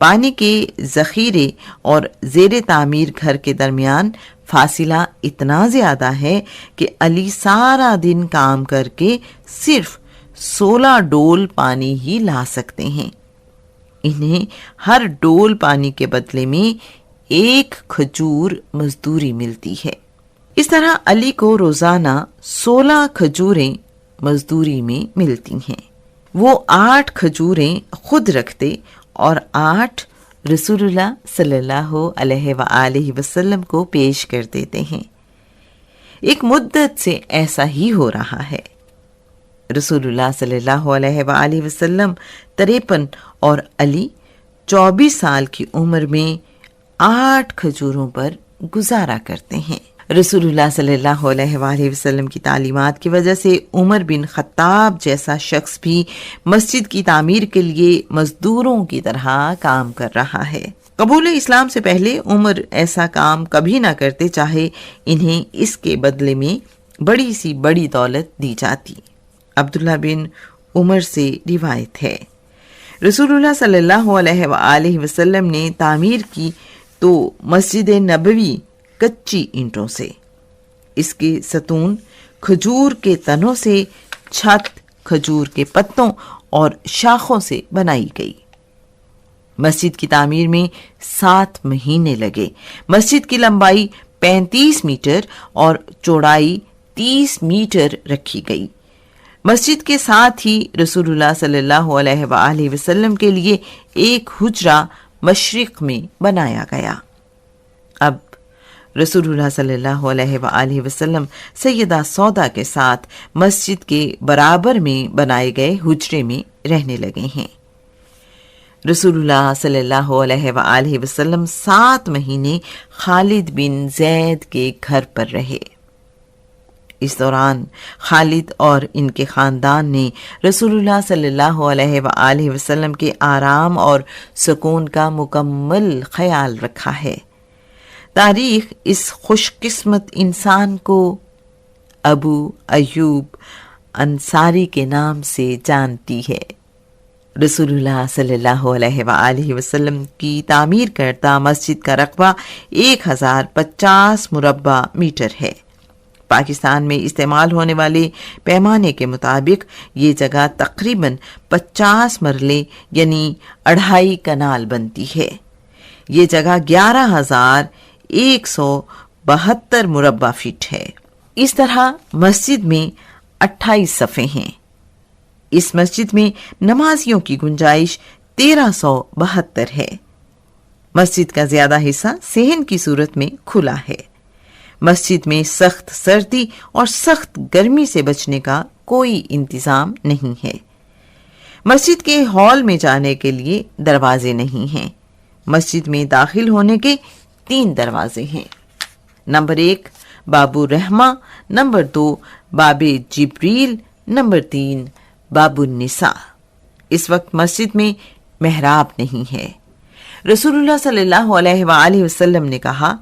پانی کے ذخیرے اور زیر تعمیر گھر کے درمیان فاصلہ اتنا زیادہ ہے کہ علی سارا دن کام کر کے صرف 16 ڈول پانی ہی لا سکتے ہیں۔ انہیں ہر ڈول پانی کے بدلے میں 1 کھجور مزدوری ملتی ہے۔ اس طرح علی کو روزانہ 16 کھجوریں مزدوری میں ملتی ہیں۔ وہ 8 کھجوریں خود رکھتے اور 8 رسول اللہ صلی اللہ علیہ وآلہ وسلم کو پیش کر دیتے ہیں۔ ایک مدت سے ایسا ہی ہو رہا ہے۔ رسول اللہ صلی اللہ علیہ وآلہ وسلم 53 اور علی 24 سال کی عمر میں 8 کھجوروں پر گزارا کرتے ہیں۔ رسول اللہ صلی اللہ علیہ وآلہ وسلم کی تعلیمات کی وجہ سے عمر بن خطاب جیسا شخص بھی مسجد کی تعمیر کے لیے مزدوروں کی طرح کام کر رہا ہے۔ قبول اسلام سے پہلے عمر ایسا کام کبھی نہ کرتے، چاہے انہیں اس کے بدلے میں بڑی سی بڑی دولت دی جاتی۔ عبداللہ بن عمر سے روایت ہے، رسول اللہ صلی اللہ علیہ وآلہ وسلم نے تعمیر کی تو مسجد نبوی کچی اینٹوں سے، اس کے ستون کھجور کے تنوں سے، چھت کھجور کے پتوں اور شاخوں سے بنائی گئی۔ مسجد کی تعمیر میں 7 مہینے لگے۔ مسجد کی لمبائی 35 میٹر اور چوڑائی 30 میٹر رکھی گئی۔ مسجد کے ساتھ ہی رسول اللہ صلی اللہ علیہ وآلہ وسلم کے لیے ایک حجرہ مشرق میں بنایا گیا۔ اب رسول اللہ صلی اللہ علیہ وآلہ وسلم سیدہ سودا کے ساتھ مسجد کے برابر میں بنائے گئے حجرے میں رہنے لگے ہیں۔ رسول اللہ صلی اللہ علیہ وآلہ وسلم 7 مہینے خالد بن زید کے گھر پر رہے۔ اس دوران خالد اور ان کے خاندان نے رسول اللہ صلی اللہ علیہ وآلہ وسلم کے آرام اور سکون کا مکمل خیال رکھا ہے۔ تاریخ اس خوش قسمت انسان کو ابو ایوب انصاری کے نام سے جانتی ہے۔ رسول اللہ صلی اللہ علیہ وآلہ وسلم کی تعمیر کردہ مسجد کا رقبہ 1050 مربع میٹر ہے۔ پاکستان میں استعمال ہونے والے پیمانے کے مطابق یہ جگہ تقریباً 50 مرلے یعنی 2.5 کنال بنتی ہے۔ یہ جگہ 11,172 مربع فٹ ہے۔ اس طرح مسجد میں 28 صفیں ہیں۔ اس مسجد میں نمازیوں کی گنجائش 1372 ہے۔ مسجد کا زیادہ حصہ صحن کی صورت میں کھلا ہے۔ مسجد میں سخت سردی اور سخت گرمی سے بچنے کا کوئی انتظام نہیں ہے۔ مسجد کے ہال میں جانے کے لیے دروازے نہیں ہیں۔ مسجد میں داخل ہونے کے 3 دروازے ہیں۔ نمبر 1 باب الرحمہ، نمبر 2 باب جبریل، نمبر 3 باب النساء۔ اس وقت مسجد میں محراب نہیں ہے۔ رسول اللہ صلی اللہ علیہ وآلہ وسلم نے کہا،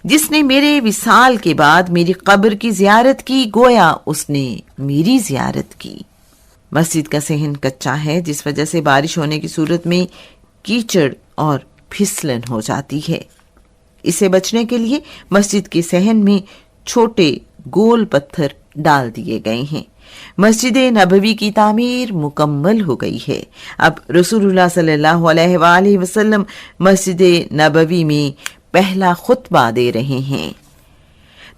جس نے میرے وصال کے بعد میری قبر کی زیارت کی گویا اس نے میری زیارت کی۔ مسجد کا صحن کچا ہے، جس وجہ سے بارش ہونے کی صورت میں کیچڑ اور پھسلن ہو جاتی ہے۔ اسے بچنے کے لیے مسجد کے صحن میں چھوٹے گول پتھر ڈال دیے گئے ہیں۔ مسجد نبوی کی تعمیر مکمل ہو گئی ہے۔ اب رسول اللہ صلی اللہ علیہ وآلہ وسلم مسجد نبوی میں پہلا خطبہ دے رہے ہیں۔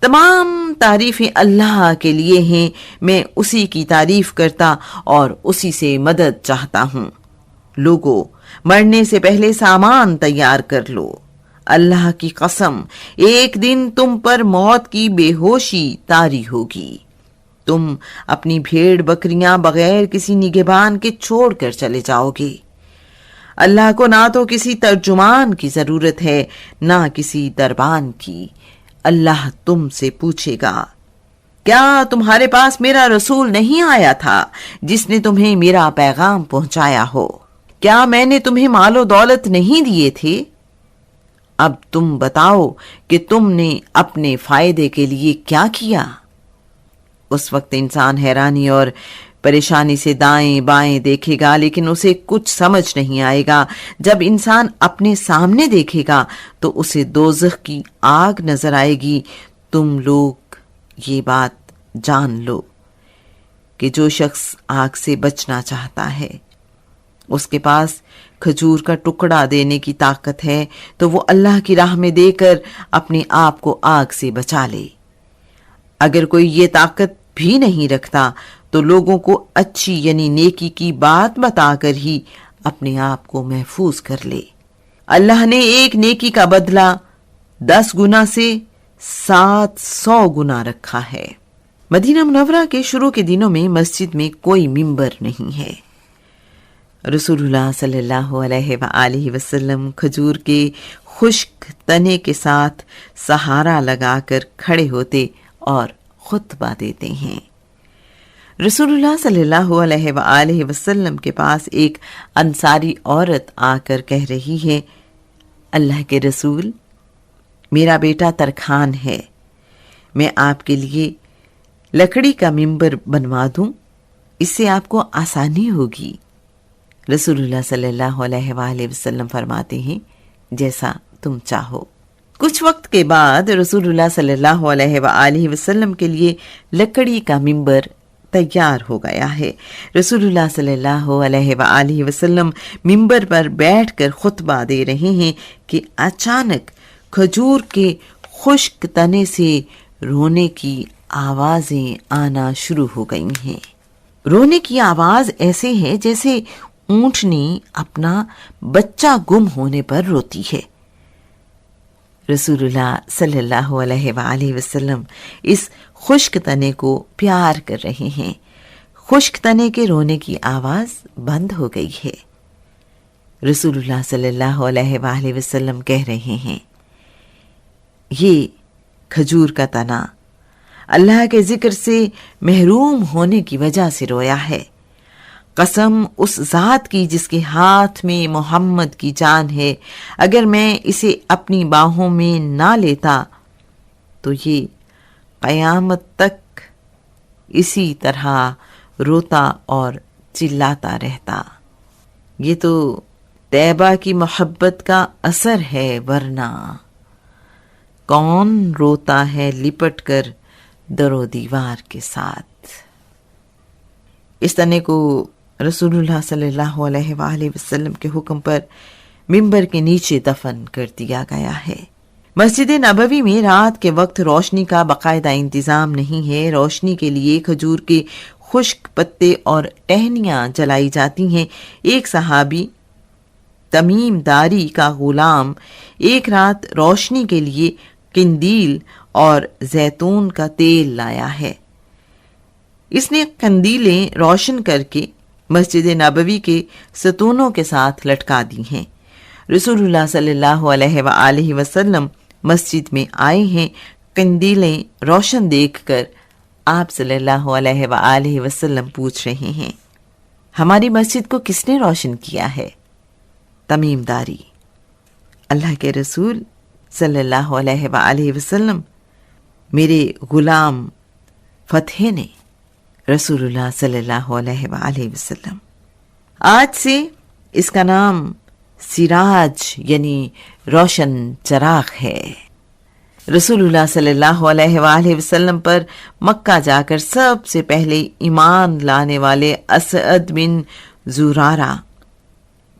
تمام تعریفیں اللہ کے لیے ہیں، میں اسی کی تعریف کرتا اور اسی سے مدد چاہتا ہوں۔ لوگوں، مرنے سے پہلے سامان تیار کر لو۔ اللہ کی قسم، ایک دن تم پر موت کی بے ہوشی طاری ہوگی۔ تم اپنی بھیڑ بکریاں بغیر کسی نگہبان کے چھوڑ کر چلے جاؤ گے۔ اللہ کو نہ تو کسی ترجمان کی ضرورت ہے، نہ کسی دربان کی۔ اللہ تم سے پوچھے گا، کیا تمہارے پاس میرا رسول نہیں آیا تھا جس نے تمہیں میرا پیغام پہنچایا ہو؟ کیا میں نے تمہیں مال و دولت نہیں دیے تھے؟ اب تم بتاؤ کہ تم نے اپنے فائدے کے لیے کیا کیا؟ اس وقت انسان حیرانی اور پریشانی سے دائیں بائیں دیکھے گا، لیکن اسے کچھ سمجھ نہیں آئے گا۔ جب انسان اپنے سامنے دیکھے گا تو اسے دوزخ کی آگ نظر آئے گی۔ تم لوگ یہ بات جان لو کہ جو شخص آگ سے بچنا چاہتا ہے، اس کے پاس کھجور کا ٹکڑا دینے کی طاقت ہے تو وہ اللہ کی راہ میں دے کر اپنے آپ کو آگ سے بچا لے۔ اگر کوئی یہ طاقت بھی نہیں رکھتا تو لوگوں کو اچھی یعنی نیکی کی بات بتا کر ہی اپنے آپ کو محفوظ کر لے۔ اللہ نے ایک نیکی کا بدلہ 10 گنا سے 700 گنا رکھا ہے۔ مدینہ منورہ کے شروع کے دنوں میں مسجد میں کوئی ممبر نہیں ہے۔ رسول اللہ صلی اللہ علیہ وآلہ وسلم کھجور کے خشک تنے کے ساتھ سہارا لگا کر کھڑے ہوتے اور خطبہ دیتے ہیں۔ رسول اللہ صلی اللہ علیہ وآلہ وسلم کے پاس ایک انصاری عورت آ کر کہہ رہی ہے، اللہ کے رسول، میرا بیٹا ترکھان ہے، میں آپ کے لیے لکڑی کا ممبر بنوا دوں، اس سے آپ کو آسانی ہوگی۔ رسول اللہ صلی اللہ علیہ وآلہ وسلم فرماتے ہیں، جیسا تم چاہو۔ کچھ وقت کے بعد رسول اللہ صلی اللہ علیہ وآلہ وسلم کے لیے لکڑی کا ممبر تیار ہو گیا ہے۔ رسول اللہ صلی اللہ علیہ وآلہ وسلم ممبر پر بیٹھ کر خطبہ دے رہے ہیں کہ اچانک کھجور کے خشک تنے سے رونے کی آوازیں آنا شروع ہو گئی ہیں۔ رونے کی آواز ایسے ہے جیسے اونٹنی اپنا بچہ گم ہونے پر روتی ہے۔ رسول اللہ صلی اللہ علیہ وآلہ وسلم اس خشک تنے کو پیار کر رہے ہیں۔ خشک تنے کے رونے کی آواز بند ہو گئی ہے۔ رسول اللہ صلی اللہ علیہ وآلہ وسلم کہہ رہے ہیں، یہ کھجور کا تنا اللہ کے ذکر سے محروم ہونے کی وجہ سے رویا ہے۔ قسم اس ذات کی جس کے ہاتھ میں محمد کی جان ہے، اگر میں اسے اپنی باہوں میں نہ لیتا تو یہ قیامت تک اسی طرح روتا اور چلاتا رہتا۔ یہ تو طیبہ کی محبت کا اثر ہے، ورنہ کون روتا ہے لپٹ کر در و دیوار کے ساتھ۔ اس تنے کو رسول اللہ صلی اللہ علیہ وآلہ وسلم کے حکم پر ممبر کے نیچے دفن کر دیا گیا ہے۔ مسجد نبوی میں رات کے وقت روشنی کا باقاعدہ انتظام نہیں ہے۔ روشنی کے لیے کھجور کے خشک پتے اور ٹہنیاں جلائی جاتی ہیں۔ ایک صحابی تمیم داری کا غلام ایک رات روشنی کے لیے قندیل اور زیتون کا تیل لایا ہے۔ اس نے قندیلیں روشن کر کے مسجد نبوی کے ستونوں کے ساتھ لٹکا دی ہیں۔ رسول اللہ صلی اللہ علیہ وآلہ وسلم مسجد میں آئے ہیں۔ قندیلیں روشن دیکھ کر آپ صلی اللہ علیہ وآلہ وسلم پوچھ رہے ہیں، ہماری مسجد کو کس نے روشن کیا ہے؟ تمیم داری، اللہ کے رسول صلی اللہ علیہ وآلہ وسلم، میرے غلام فتح نے۔ رسول اللہ صلی اللہ علیہ وآلہ وسلم، آج سے اس کا نام سراج یعنی روشن چراغ ہے۔ رسول اللہ صلی اللہ علیہ وآلہ وسلم پر مکہ جا کر سب سے پہلے ایمان لانے والے اسعد بن زرارہ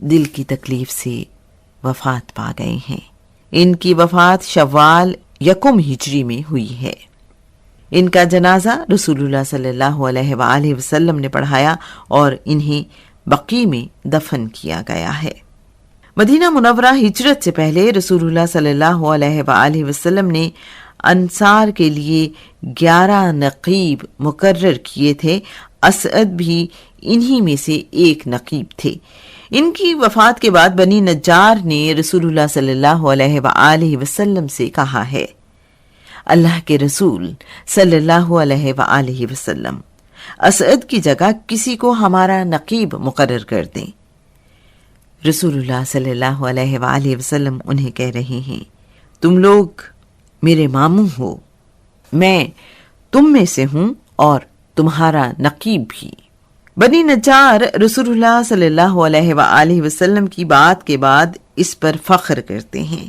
دل کی تکلیف سے وفات پا گئے ہیں۔ ان کی وفات شوال 1 ہجری میں ہوئی ہے۔ ان کا جنازہ رسول اللہ صلی اللہ علیہ وآلہ وسلم نے پڑھایا اور انہیں بقیع میں دفن کیا گیا ہے۔ مدینہ منورہ ہجرت سے پہلے رسول اللہ صلی اللہ علیہ وآلہ وسلم نے انصار کے لیے 11 نقیب مقرر کیے تھے۔ اسعد بھی انہی میں سے ایک نقیب تھے۔ ان کی وفات کے بعد بنی نجار نے رسول اللہ صلی اللہ علیہ وآلہ وسلم سے کہا ہے، اللہ کے رسول صلی اللہ علیہ وآلہ وسلم، اسعد کی جگہ کسی کو ہمارا نقیب مقرر کر دیں۔ رسول اللہ صلی اللہ علیہ وآلہ وسلم انہیں کہہ رہے ہیں، تم لوگ میرے ماموں ہو، میں تم میں سے ہوں اور تمہارا نقیب بھی۔ بنی نجار رسول اللہ صلی اللہ علیہ وآلہ وسلم کی بات کے بعد اس پر فخر کرتے ہیں۔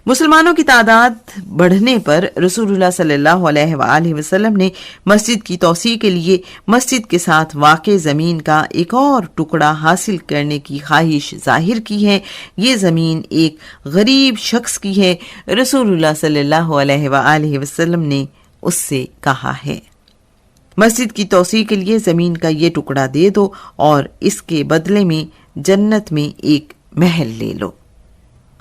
مسلمانوں کی تعداد بڑھنے پر رسول اللہ صلی اللہ علیہ وآلہ وسلم نے مسجد کی توسیع کے لیے مسجد کے ساتھ واقع زمین کا ایک اور ٹکڑا حاصل کرنے کی خواہش ظاہر کی ہے۔ یہ زمین ایک غریب شخص کی ہے۔ رسول اللہ صلی اللہ علیہ وآلہ وسلم نے اس سے کہا ہے، مسجد کی توسیع کے لیے زمین کا یہ ٹکڑا دے دو اور اس کے بدلے میں جنت میں ایک محل لے لو۔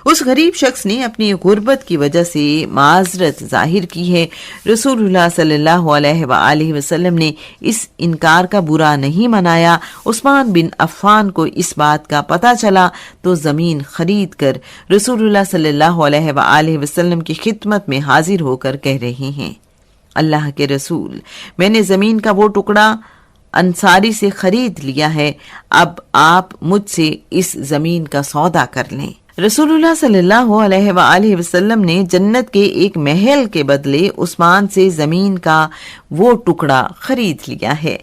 اس غریب شخص نے اپنی غربت کی وجہ سے معذرت ظاہر کی ہے۔ رسول اللہ صلی اللہ علیہ وآلہ وسلم نے اس انکار کا برا نہیں منایا۔ عثمان بن عفان کو اس بات کا پتہ چلا تو زمین خرید کر رسول اللہ صلی اللہ علیہ وآلہ وسلم کی خدمت میں حاضر ہو کر کہہ رہے ہیں، اللہ کے رسول، میں نے زمین کا وہ ٹکڑا انصاری سے خرید لیا ہے، اب آپ مجھ سے اس زمین کا سودا کر لیں۔ رسول اللہ صلی اللہ علیہ وآلہ وسلم نے جنت کے ایک محل کے بدلے عثمان سے زمین کا وہ ٹکڑا خرید لیا ہے۔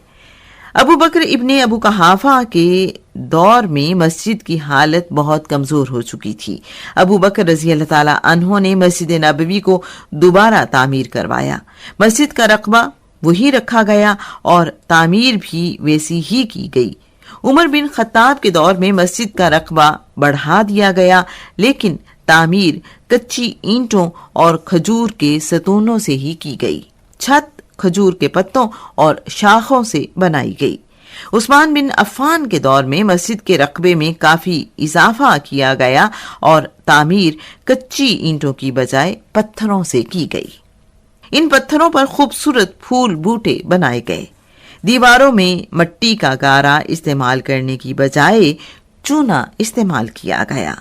ابو بکر ابن ابو قحافہ کے دور میں مسجد کی حالت بہت کمزور ہو چکی تھی۔ ابو بکر رضی اللہ تعالی عنہ نے مسجد نبوی کو دوبارہ تعمیر کروایا۔ مسجد کا رقبہ وہی رکھا گیا اور تعمیر بھی ویسی ہی کی گئی۔ عمر بن خطاب کے دور میں مسجد کا رقبہ بڑھا دیا گیا، لیکن تعمیر کچی اینٹوں اور کھجور کے ستونوں سے ہی کی گئی۔ چھت کھجور کے پتوں اور شاخوں سے بنائی گئی۔ عثمان بن عفان کے دور میں مسجد کے رقبے میں کافی اضافہ کیا گیا اور تعمیر کچی اینٹوں کی بجائے پتھروں سے کی گئی۔ ان پتھروں پر خوبصورت پھول بوٹے بنائے گئے۔ دیواروں میں مٹی کا گارا استعمال کرنے کی بجائے چونا استعمال کیا گیا۔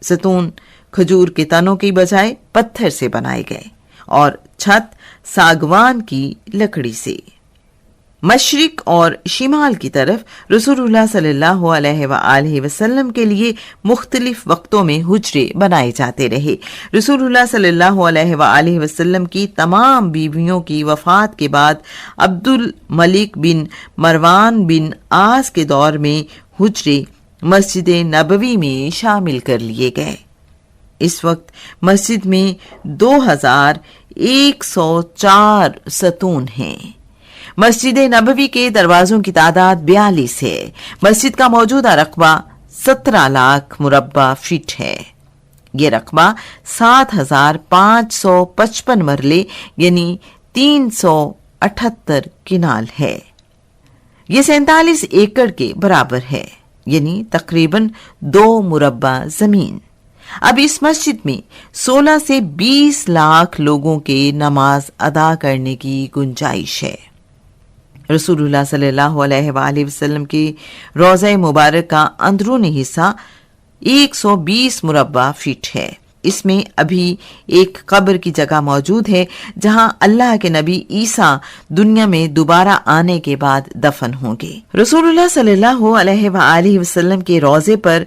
ستون کھجور کے تنوں کی بجائے پتھر سے بنائے گئے اور چھت ساگوان کی لکڑی سے۔ مشرق اور شمال کی طرف رسول اللہ صلی اللہ علیہ وآلہ وسلم کے لیے مختلف وقتوں میں حجرے بنائے جاتے رہے۔ رسول اللہ صلی اللہ علیہ وآلہ وسلم کی تمام بیویوں کی وفات کے بعد عبد الملک بن مروان بن عاص کے دور میں حجرے مسجد نبوی میں شامل کر لیے گئے۔ اس وقت مسجد میں 2104 ستون ہیں۔ مسجد نبوی کے دروازوں کی تعداد 42 ہے۔ مسجد کا موجودہ رقبہ 17 لاکھ مربع فٹ ہے۔ یہ رقبہ 7555 مرلے یعنی 378 کنال ہے۔ یہ 47 ایکڑ کے برابر ہے، یعنی تقریباً 2 مربع زمین۔ اب اس مسجد میں 16 سے 20 لاکھ لوگوں کے نماز ادا کرنے کی گنجائش ہے۔ رسول اللہ صلی اللہ علیہ وآلہ وسلم کے روضہ مبارک کا اندرونی حصہ 120 مربع فٹ ہے۔ اس میں ابھی ایک قبر کی جگہ موجود ہے جہاں اللہ کے نبی عیسیٰ دنیا میں دوبارہ آنے کے بعد دفن ہوں گے۔ رسول اللہ صلی اللہ علیہ وآلہ وسلم کے روضے پر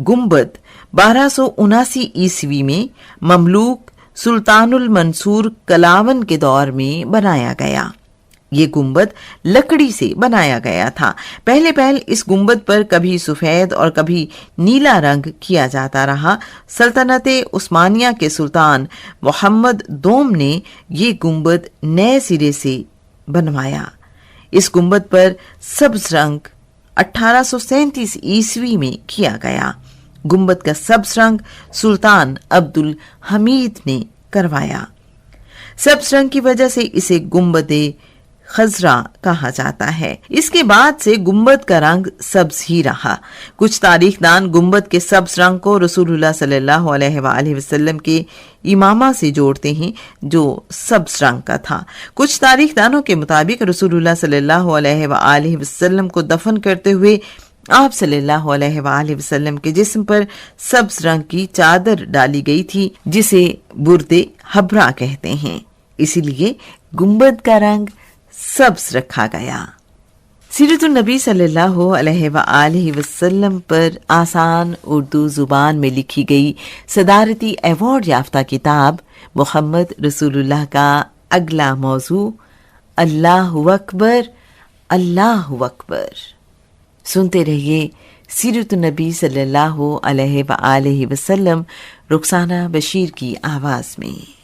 گنبد 1279 عیسوی میں مملوک سلطان المنصور کلاون کے دور میں بنایا گیا۔ یہ گنبد لکڑی سے بنایا گیا تھا۔ پہلے اس گنبد پر کبھی سفید اور کبھی نیلا رنگ کیا جاتا رہا۔ سلطنت عثمانیہ کے سلطان محمد دوم نے یہ گنبد نئے سرے سے بنوایا۔ اس گنبد پر سبز رنگ 1837 عیسوی میں کیا گیا۔ گنبد کا سبز رنگ سلطان عبد الحمید نے کروایا۔ سبز رنگ کی وجہ سے اسے گنبد خضرا کہا جاتا ہے۔ اس کے بعد سے گنبد کا رنگ سبز ہی رہا۔ کچھ تاریخ دان گنبد کے سبز رنگ کو رسول اللہ صلی اللہ علیہ وآلہ وسلم کے امامہ سے جوڑتے ہیں جو سبز رنگ کا تھا۔ کچھ تاریخ دانوں کے مطابق رسول اللہ صلی اللہ علیہ وآلہ وسلم کو دفن کرتے ہوئے آپ صلی اللہ علیہ وآلہ وسلم کے جسم پر سبز رنگ کی چادر ڈالی گئی تھی جسے برد حبرہ کہتے ہیں، اسی لیے گنبد کا رنگ سبز رکھا گیا۔ سیرت النبی صلی اللہ علیہ وآلہ وسلم پر آسان اردو زبان میں لکھی گئی صدارتی ایوارڈ یافتہ کتاب محمد رسول اللہ کا اگلا موضوع اللہ اکبر، اللہ اکبر۔ سنتے رہیے سیرت النبی صلی اللہ علیہ وآلہ وسلم رخسانہ بشیر کی آواز میں۔